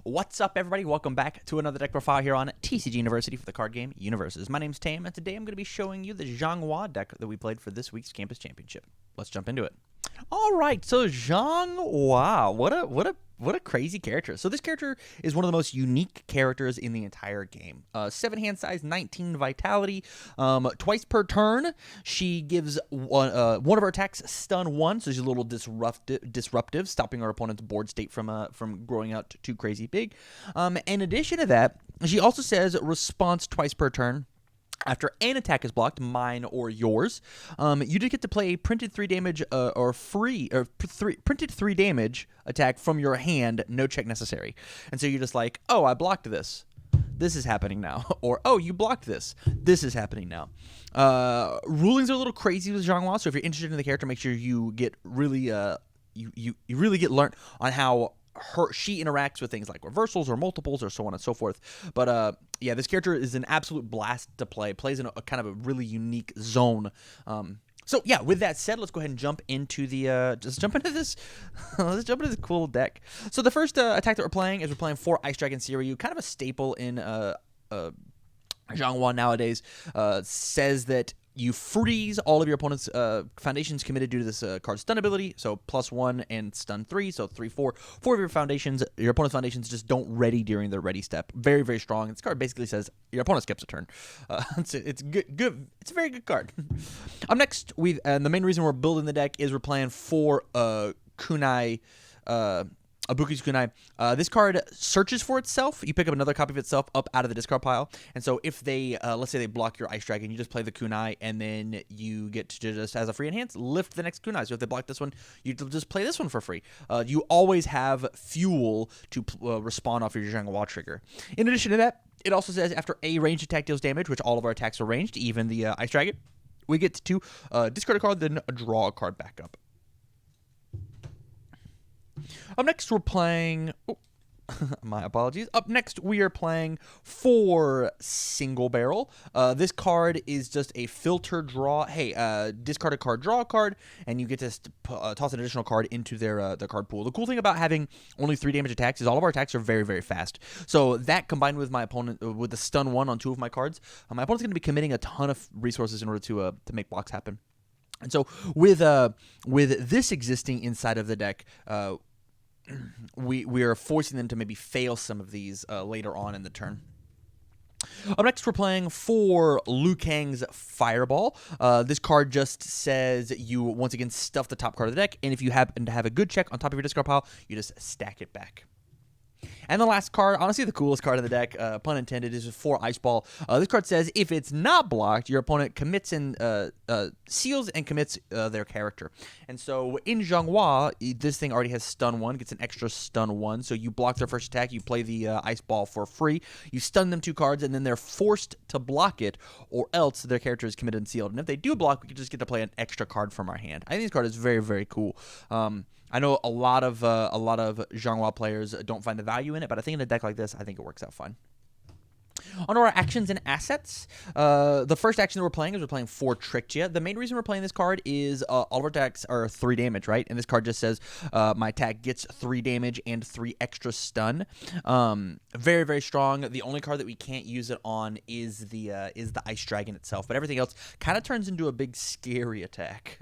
What's up, everybody? Welcome back to another deck profile here on TCG University for the card game UniVersus. My name's Tam, and today I'm going to be showing you the Xianghua deck that we played for this week's Campus Championship. Let's jump into it. All right, so Xianghua, what a crazy character. So this character is one of the most unique characters in the entire game. 7 hand size, 19 vitality, twice per turn. She gives one of her attacks stun 1, so she's a little disruptive, stopping her opponent's board state from growing out too crazy big. In addition to that, she also says response twice per turn. After an attack is blocked, mine or yours, you do get to play a printed 3 damage printed 3 damage attack from your hand, no check necessary. And so you're just like, oh, I blocked this. This is happening now. Or, oh, you blocked this. This is happening now. Rulings are a little crazy with Xianghua, so if you're interested in the character, make sure you get really you really get learned on how she interacts with things like reversals or multiples or so on and so forth. But yeah, this character is an absolute blast to play. Plays in a kind of a really unique zone. So yeah, with that said, let's go ahead and jump into the let's jump into this cool deck. So the first attack that we're playing is we're playing 4 Ice Dragon Seiryu, kind of a staple in Xianghua nowadays. Says that you freeze all of your opponent's foundations committed due to this card's stun ability. So +1 and stun 3, so 3, 4. 4 of your foundations, your opponent's foundations just don't ready during their ready step. Very, very strong. This card basically says your opponent skips a turn. It's good. It's a very good card. Up next, the main reason we're building the deck is we're playing 4 Kunai. Abuki's Kunai. This card searches for itself. You pick up another copy of itself up out of the discard pile. And so if they, let's say they block your Ice Dragon, you just play the Kunai, and then you get to just, as a free enhance, lift the next Kunai. So if they block this one, you just play this one for free. You always have fuel to respawn off your Xianghua trigger. In addition to that, it also says after a ranged attack deals damage, which all of our attacks are ranged, even the Ice Dragon, we get to discard a card, then draw a card back up. Up next, we're playing... Oh, my apologies. Up next, we are playing 4 Single Barrel. This card is just a filter draw. Hey, discard a card, draw a card, and you get to toss an additional card into their card pool. The cool thing about having only 3 damage attacks is all of our attacks are very, very fast. So that combined with my opponent, with the stun 1 on 2 of my cards, my opponent's going to be committing a ton of resources in order to make blocks happen. And so with this existing inside of the deck, we are forcing them to maybe fail some of these later on in the turn. Up next, we're playing 4 Liu Kang's Fireball. This card just says you once again stuff the top card of the deck, and if you happen to have a good check on top of your discard pile, you just stack it back. And the last card, honestly the coolest card of the deck, pun intended, is 4 Ice Ball. This card says if it's not blocked, your opponent commits and seals and commits their character. And so in Xianghua, this thing already has stun 1, gets an extra stun 1. So you block their first attack, you play the Ice Ball for free. You stun them 2 cards, and then they're forced to block it, or else their character is committed and sealed. And if they do block, we can just get to play an extra card from our hand. I think this card is very, very cool. I know a lot of Xianghua players don't find the value in it, but I think in a deck like this, I think it works out fine. On to our actions and assets. The first action that we're playing is we're playing 4 Tricktia. The main reason we're playing this card is all of our attacks are 3 damage, right? And this card just says my attack gets 3 damage and 3 extra stun. Very, very strong. The only card that we can't use it on is the Ice Dragon itself, but everything else kind of turns into a big scary attack.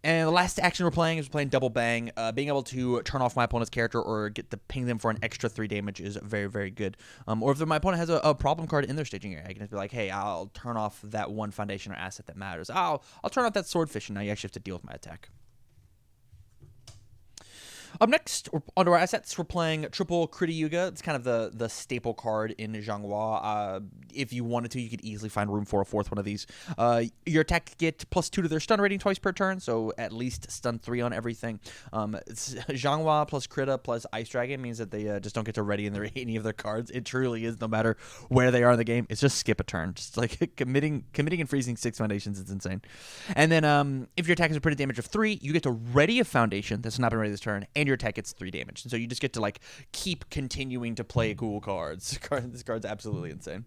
And the last action we're playing is we're playing Double Bang. Being able to turn off my opponent's character or get to ping them for an extra 3 damage is very, very good. Or if my opponent has a problem card in their staging area, I can just be like, hey, I'll turn off that 1 foundation or asset that matters. I'll turn off that Swordfish, and now you actually have to deal with my attack. Up next, onto our assets, we're playing triple Krita Yuga. It's kind of the staple card in Xianghua. If you wanted to, you could easily find room for a 4th one of these. Your attack get +2 to their stun rating twice per turn, so at least stun 3 on everything. Xianghua plus Krita plus Ice Dragon means that they just don't get to ready in any of their cards. It truly is, no matter where they are in the game, it's just skip a turn. Just like committing and freezing 6 foundations, it's insane. And then if your attack is a printed damage of 3, you get to ready a foundation that's not been ready this turn, and your attack gets 3 damage. And so you just get to like keep continuing to play cool cards. This card's absolutely insane.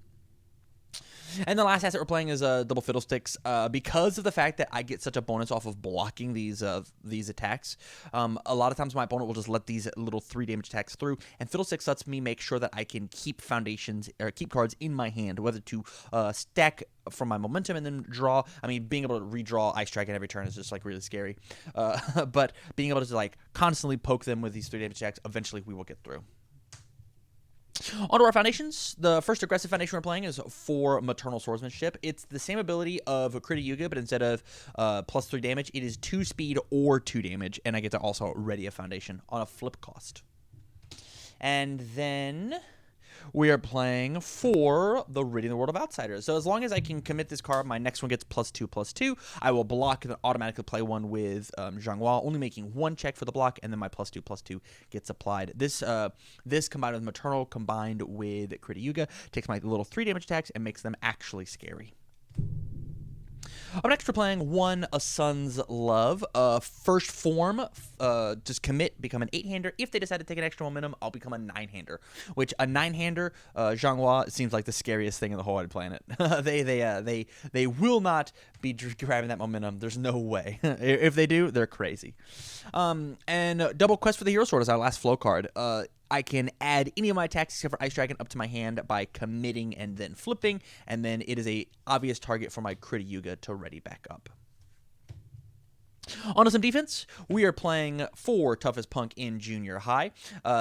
And the last asset we're playing is double fiddlesticks. Because of the fact that I get such a bonus off of blocking these attacks, a lot of times my opponent will just let these little 3 damage attacks through, and fiddlesticks lets me make sure that I can keep foundations or keep cards in my hand, whether to stack from my momentum and then draw. I mean, being able to redraw Ice Dragon every turn is just like really scary. But being able to like constantly poke them with these 3 damage attacks, eventually we will get through. Onto our foundations. The first aggressive foundation we're playing is for Maternal Swordsmanship. It's the same ability of Krita Yuga, but instead of +3 damage, it is 2 speed or 2 damage, and I get to also ready a foundation on a flip cost. And then we are playing for the Ridding the World of Outsiders. So as long as I can commit this card, my next one gets +2/+2. I will block and then automatically play one with Xianghua, only making 1 check for the block, and then my +2/+2 gets applied. This combined with Maternal, combined with Krita Yuga, takes my little 3 damage attacks and makes them actually scary. Up next, we're playing A Son's Love. First form, just commit, become an 8-hander. If they decide to take an extra momentum, I'll become a 9-hander. Which a 9-hander, Xianghua seems like the scariest thing in the whole wide planet. They will not be grabbing that momentum. There's no way. If they do, they're crazy. And double Quest for the Hero Sword is our last flow card. I can add any of my attacks except for Ice Dragon up to my hand by committing and then flipping, and then it is a obvious target for my Krita Yuga to ready back up. On to some defense. We are playing for Toughest Punk in Junior High.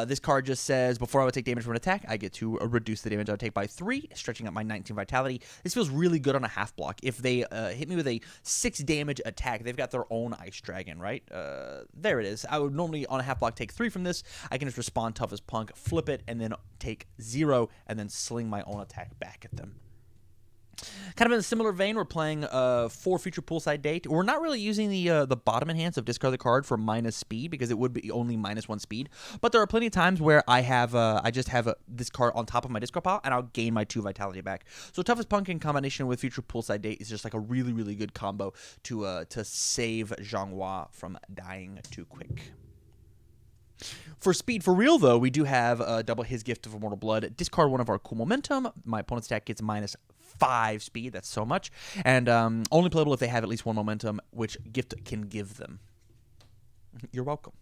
This card just says, before I would take damage from an attack, I get to reduce the damage I would take by 3, stretching up my 19 vitality. This feels really good on a half block. If they hit me with a 6 damage attack, they've got their own Ice Dragon, right? There it is. I would normally, on a half block, take 3 from this. I can just respond Toughest Punk, flip it, and then take 0, and then sling my own attack back at them. Kind of in a similar vein, we're playing for Future Poolside Date. We're not really using the bottom enhance of discard the card for minus speed because it would be only -1 speed. But there are plenty of times where I just have this card on top of my discard pile and I'll gain my 2 vitality back. So Toughest Punk in combination with Future Poolside Date is just like a really, really good combo to save Xianghua from dying too quick. For speed for real, though, we do have double his Gift of Immortal Blood. Discard 1 of our cool momentum. My opponent's attack gets -5 speed. That's so much. And only playable if they have at least 1 momentum, which Gift can give them. You're welcome.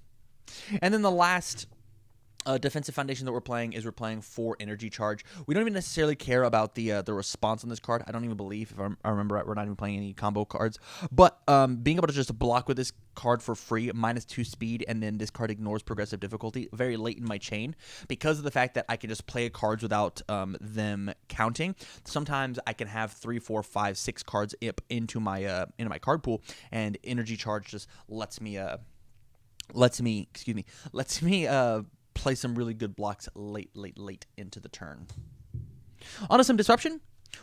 And then the last defensive foundation that we're playing for Energy Charge. We don't even necessarily care about the response on this card. I don't even believe, if I remember right, we're not even playing any combo cards. But being able to just block with this card for free, -2 speed, and then this card ignores progressive difficulty very late in my chain. Because of the fact that I can just play cards without them counting, sometimes I can have 3, 4, 5, 6 cards into my card pool, and Energy Charge just lets me play some really good blocks late into the turn. On to some disruption.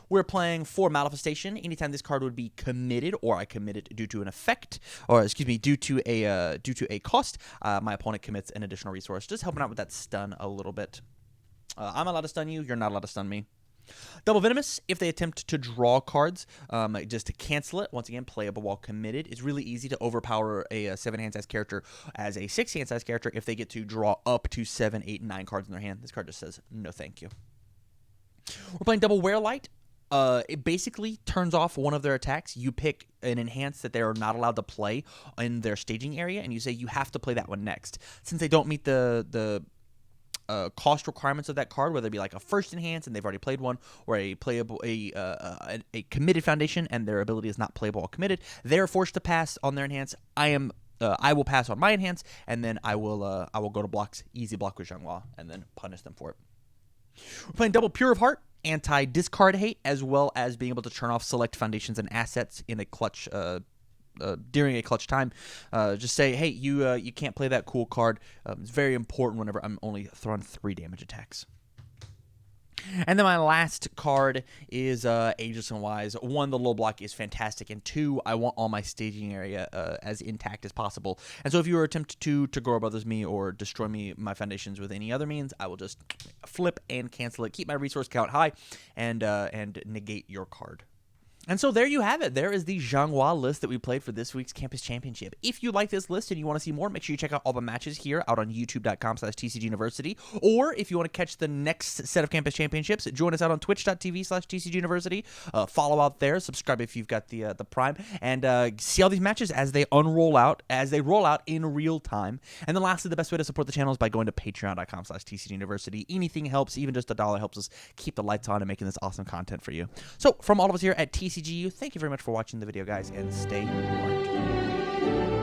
We're playing for Manifestation. Anytime this card would be committed, or I commit it due to an effect, or excuse me, due to a cost, my opponent commits an additional resource, just helping out with that stun a little bit. I'm allowed to stun you. You're not allowed to stun me. Double Venomous, if they attempt to draw cards, just to cancel it, once again, playable while committed. It's really easy to overpower a 7-hand size character as a 6-hand size character if they get to draw up to 7, 8, 9 cards in their hand. This card just says, no thank you. We're playing Double Wear Light. It basically turns off one of their attacks. You pick an enhance that they are not allowed to play in their staging area, and you say you have to play that one next. Since they don't meet the cost requirements of that card, whether it be like a first enhance and they've already played one, or a committed foundation and their ability is not playable while committed, they're forced to pass on their enhance. I will pass on my enhance, and then I will go to blocks, easy block with Xianghua, and then punish them for it. We're playing Double Pure of Heart, anti-discard hate, as well as being able to turn off select foundations and assets in a clutch during a clutch time. Just say, hey, you can't play that cool card. It's very important whenever I'm only throwing 3 damage attacks. And then my last card is Aegis and Wise. 1, the low block is fantastic, and 2, I want all my staging area as intact as possible. And so if you were attempt to Goro Brothers me or destroy my foundations with any other means, I will just flip and cancel it, keep my resource count high, and negate your card. And so there you have it. There is the Xianghua list that we played for this week's Campus Championship. If you like this list and you want to see more, make sure you check out all the matches here out on youtube.com/TCGUniversity. Or if you want to catch the next set of Campus Championships, join us out on twitch.tv/TCGUniversity. Follow out there. Subscribe if you've got the Prime. And see all these matches as they roll out in real time. And then lastly, the best way to support the channel is by going to patreon.com/TCGUniversity. Anything helps. Even just $1 helps us keep the lights on and making this awesome content for you. So from all of us here at TCGU, thank you very much for watching the video, guys, and stay warned.